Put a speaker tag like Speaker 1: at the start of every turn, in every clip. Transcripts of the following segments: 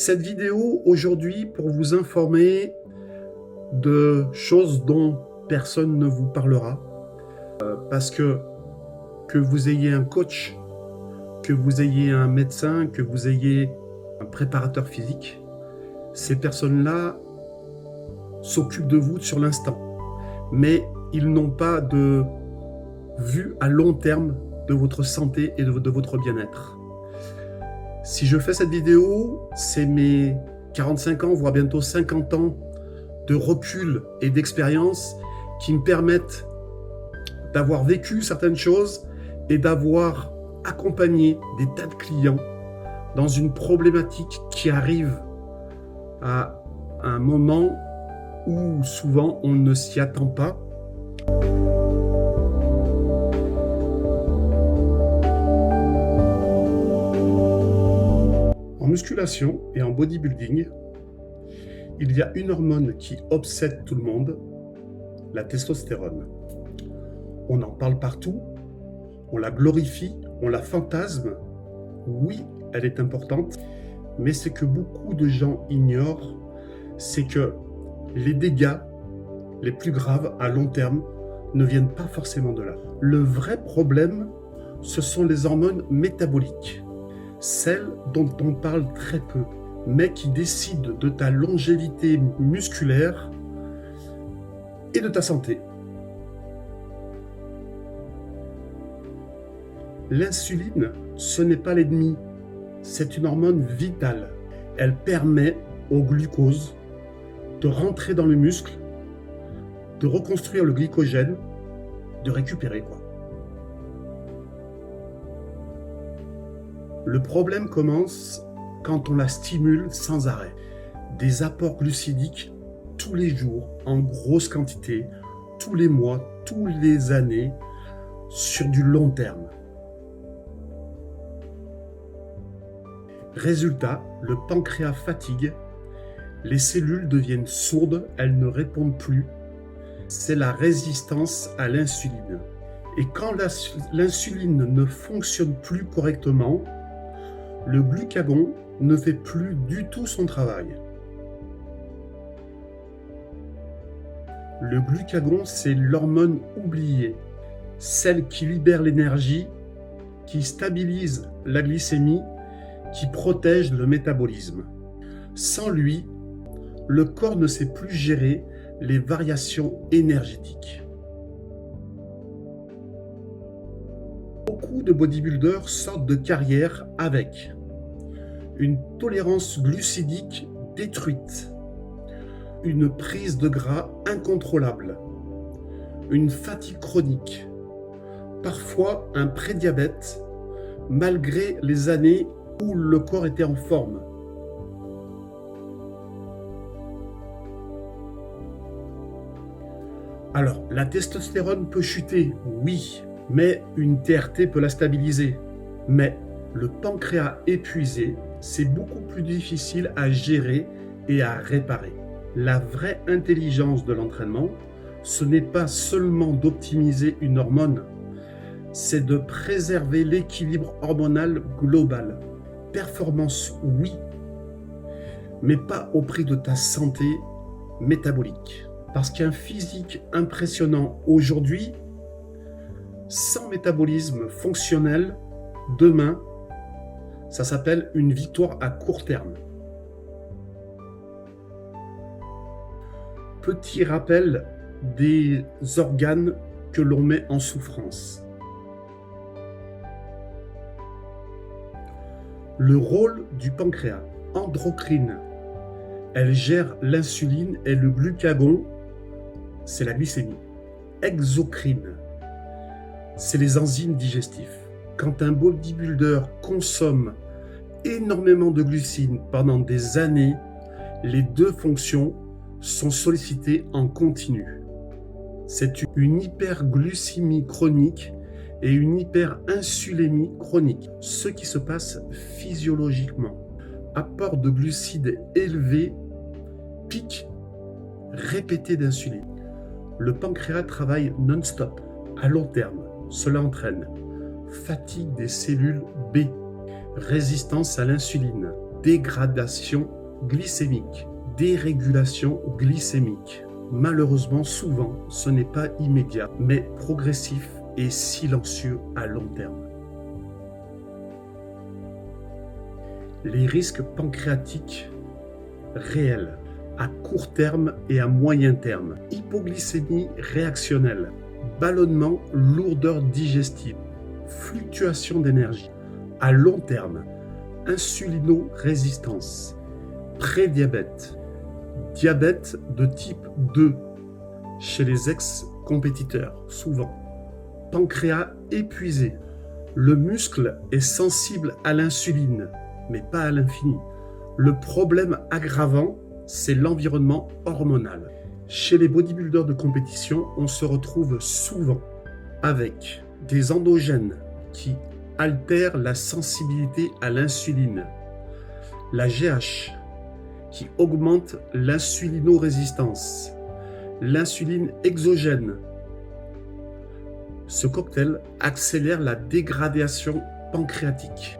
Speaker 1: Cette vidéo aujourd'hui pour vous informer de choses dont personne ne vous parlera. Parce que vous ayez un coach, que vous ayez un médecin, que vous ayez un préparateur physique, ces personnes-là s'occupent de vous sur l'instant. Mais ils n'ont pas de vue à long terme de votre santé et de votre bien-être. Si je fais cette vidéo, c'est mes 45 ans, voire bientôt 50 ans de recul et d'expérience qui me permettent d'avoir vécu certaines choses et d'avoir accompagné des tas de clients dans une problématique qui arrive à un moment où souvent on ne s'y attend pas. En musculation et en bodybuilding, il y a une hormone qui obsède tout le monde, la testostérone. On en parle partout, on la glorifie, on la fantasme. Oui, elle est importante, mais ce que beaucoup de gens ignorent, c'est que les dégâts les plus graves à long terme ne viennent pas forcément de là. Le vrai problème, ce sont les hormones métaboliques, celles dont on parle très peu, mais qui décident de ta longévité musculaire et de ta santé. L'insuline, ce n'est pas l'ennemi, c'est une hormone vitale. Elle permet au glucose de rentrer dans le muscle, de reconstruire le glycogène, de récupérer quoi. Le problème commence quand on la stimule sans arrêt. Des apports glucidiques tous les jours, en grosse quantité, tous les mois, toutes les années, sur du long terme. Résultat, le pancréas fatigue, les cellules deviennent sourdes, elles ne répondent plus. C'est la résistance à l'insuline. Et quand l'insuline ne fonctionne plus correctement, le glucagon ne fait plus du tout son travail. Le glucagon, c'est l'hormone oubliée, celle qui libère l'énergie, qui stabilise la glycémie, qui protège le métabolisme. Sans lui, le corps ne sait plus gérer les variations énergétiques. Beaucoup de bodybuilders sortent de carrière avec une tolérance glucidique détruite, une prise de gras incontrôlable, une fatigue chronique, parfois un prédiabète, malgré les années où le corps était en forme. Alors, la testostérone peut chuter, oui, mais une TRT peut la stabiliser. Mais le pancréas épuisé, c'est beaucoup plus difficile à gérer et à réparer. La vraie intelligence de l'entraînement, ce n'est pas seulement d'optimiser une hormone, c'est de préserver l'équilibre hormonal global. Performance, oui, mais pas au prix de ta santé métabolique. Parce qu'un physique impressionnant aujourd'hui, sans métabolisme fonctionnel, demain, ça s'appelle une victoire à court terme. Petit rappel des organes que l'on met en souffrance. Le rôle du pancréas, endocrine, elle gère l'insuline et le glucagon, c'est la glycémie. Exocrine, c'est les enzymes digestifs. Quand un bodybuilder consomme énormément de glucides pendant des années, les deux fonctions sont sollicitées en continu. C'est une hyperglucémie chronique et une hyperinsulémie chronique, ce qui se passe physiologiquement. Apport de glucides élevé, pic répété d'insuline. Le pancréas travaille non-stop, à long terme. Cela entraîne fatigue des cellules B, résistance à l'insuline, dégradation glycémique, dérégulation glycémique. Malheureusement, souvent, ce n'est pas immédiat, mais progressif et silencieux à long terme. Les risques pancréatiques réels à court terme et à moyen terme. Hypoglycémie réactionnelle, ballonnement, lourdeur digestive, fluctuation d'énergie. À long terme, insulino-résistance, prédiabète, diabète de type 2 chez les ex-compétiteurs, souvent. Pancréas épuisé. Le muscle est sensible à l'insuline, mais pas à l'infini. Le problème aggravant, c'est l'environnement hormonal. Chez les bodybuilders de compétition, on se retrouve souvent avec des endogènes qui altèrent la sensibilité à l'insuline, la GH qui augmente l'insulinorésistance, l'insuline exogène. Ce cocktail accélère la dégradation pancréatique.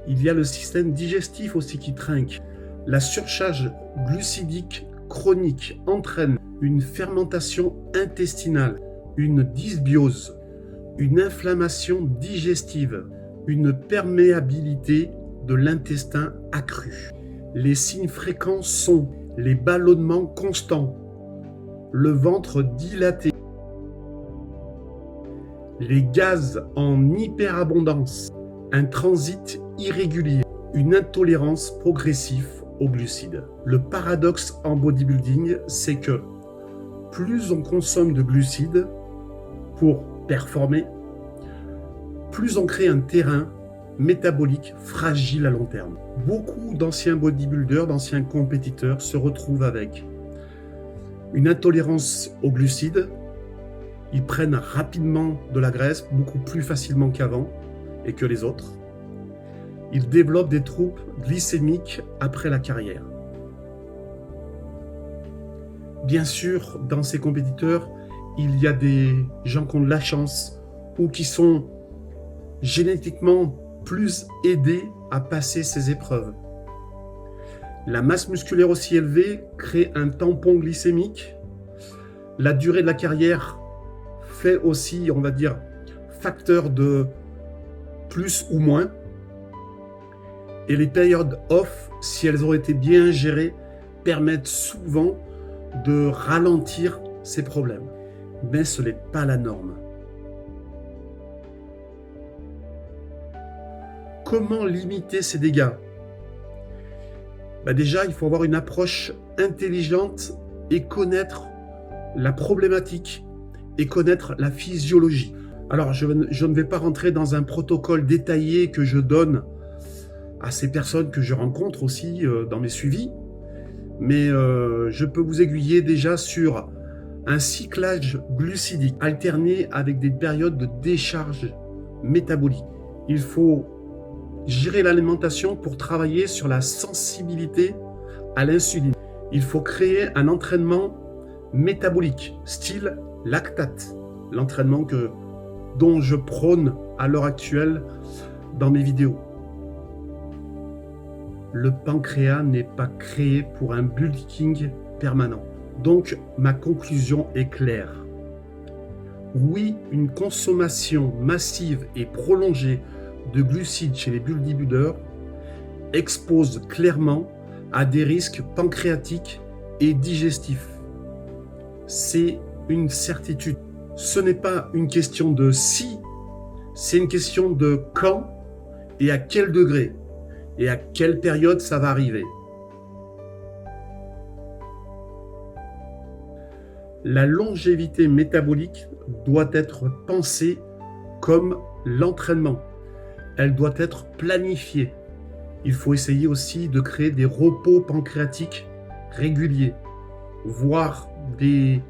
Speaker 1: Il y a le système digestif aussi qui trinque. La surcharge glucidique chronique entraîne une fermentation intestinale, une dysbiose, une inflammation digestive, une perméabilité de l'intestin accrue. Les signes fréquents sont les ballonnements constants, le ventre dilaté, les gaz en hyperabondance, un transit irrégulier, une intolérance progressive aux glucides. Le paradoxe en bodybuilding, c'est que plus on consomme de glucides pour performer, plus on crée un terrain métabolique fragile à long terme. Beaucoup d'anciens bodybuilders, d'anciens compétiteurs se retrouvent avec une intolérance aux glucides. Ils prennent rapidement de la graisse, beaucoup plus facilement qu'avant et que les autres. Ils développent des troubles glycémiques après la carrière. Bien sûr, dans ces compétiteurs, il y a des gens qui ont de la chance ou qui sont génétiquement plus aidés à passer ces épreuves. La masse musculaire aussi élevée crée un tampon glycémique. La durée de la carrière fait aussi, on va dire, facteur de plus ou moins. Et les périodes off, si elles ont été bien gérées, permettent souvent de ralentir ces problèmes. Mais ce n'est pas la norme. Comment limiter ces dégâts ? Déjà, il faut avoir une approche intelligente et connaître la problématique et connaître la physiologie. Alors, je ne vais pas rentrer dans un protocole détaillé que je donne à ces personnes que je rencontre aussi dans mes suivis, mais je peux vous aiguiller déjà sur un cyclage glucidique alterné avec des périodes de décharge métabolique. Il faut gérer l'alimentation pour travailler sur la sensibilité à l'insuline. Il faut créer un entraînement métabolique, style lactate, l'entraînement dont je prône à l'heure actuelle dans mes vidéos. Le pancréas n'est pas créé pour un bulking permanent. Donc, ma conclusion est claire. Oui, une consommation massive et prolongée de glucides chez les bodybuilders expose clairement à des risques pancréatiques et digestifs. C'est une certitude. Ce n'est pas une question de si, c'est une question de quand et à quel degré et à quelle période ça va arriver. La longévité métabolique doit être pensée comme l'entraînement. Elle doit être planifiée. Il faut essayer aussi de créer des repos pancréatiques réguliers, voire des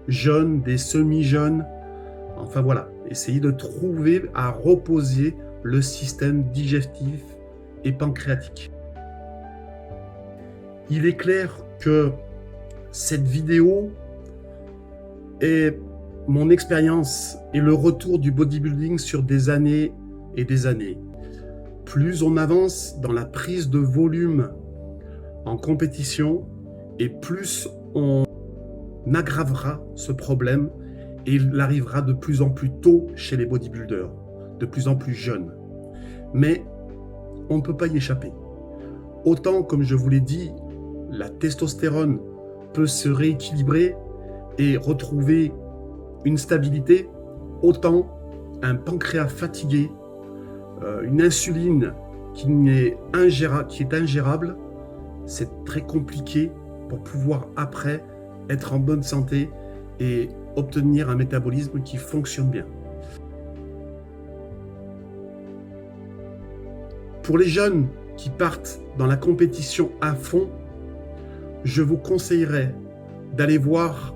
Speaker 1: jeûnes, des semi-jeûnes. Enfin voilà, essayer de trouver à reposer le système digestif et pancréatique. Il est clair que cette vidéo est mon expérience et le retour du bodybuilding sur des années et des années. plus on avance dans la prise de volume en compétition, et plus on aggravera ce problème, et il arrivera de plus en plus tôt chez les bodybuilders, de plus en plus jeunes. Mais on ne peut pas y échapper. Autant, comme je vous l'ai dit, la testostérone peut se rééquilibrer et retrouver une stabilité, autant un pancréas fatigué, une insuline qui est ingérable, c'est très compliqué pour pouvoir après être en bonne santé et obtenir un métabolisme qui fonctionne bien. Pour les jeunes qui partent dans la compétition à fond, je vous conseillerais d'aller voir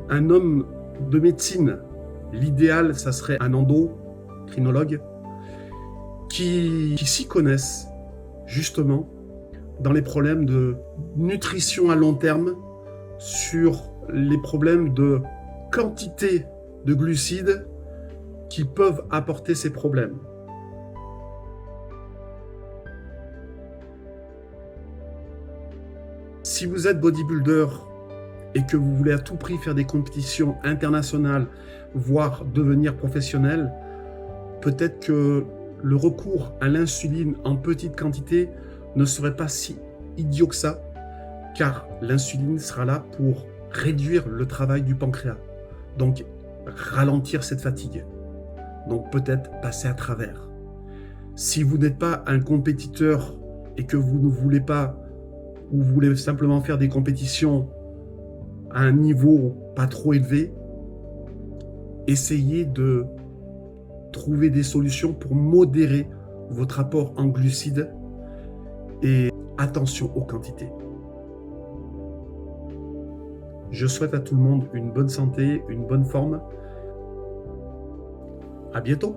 Speaker 1: un homme de médecine. L'idéal, ça serait un endocrinologue qui s'y connaissent justement dans les problèmes de nutrition à long terme, sur les problèmes de quantité de glucides qui peuvent apporter ces problèmes. Si vous êtes bodybuilder et que vous voulez à tout prix faire des compétitions internationales, voire devenir professionnel, peut-être que le recours à l'insuline en petite quantité ne serait pas si idiot que ça, car l'insuline sera là pour réduire le travail du pancréas, donc ralentir cette fatigue, donc peut-être passer à travers. Si vous n'êtes pas un compétiteur et que vous ne voulez pas, ou vous voulez simplement faire des compétitions à un niveau pas trop élevé, essayez de trouver des solutions pour modérer votre apport en glucides et attention aux quantités. Je souhaite à tout le monde une bonne santé, une bonne forme. À bientôt!